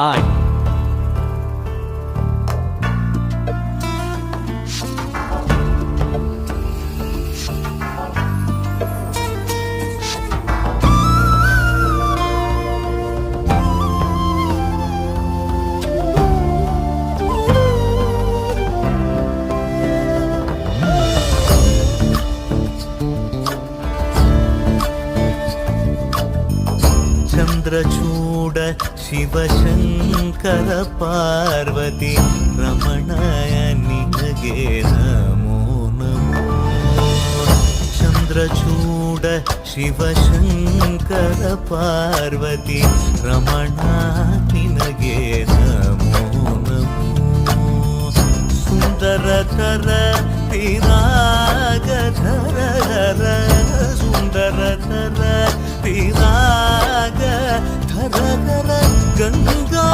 I. Chandrachud Shivashankara Parvati ರಮಣಯ ನಿನಗೆ ನಮೋ ನಮೋ. ಚಂದ್ರಚೂಡ ಶಿವಶಂಕರ ಪಾರ್ವತಿ ರಮಣ ನಿನಗೆ ನಮೋ ನಮೋ. ಸುಂದರತರ ವಿರಾಗಧರ ಸುಂದರತರ ವಿರಾಗ ಧರ ಗಂಗ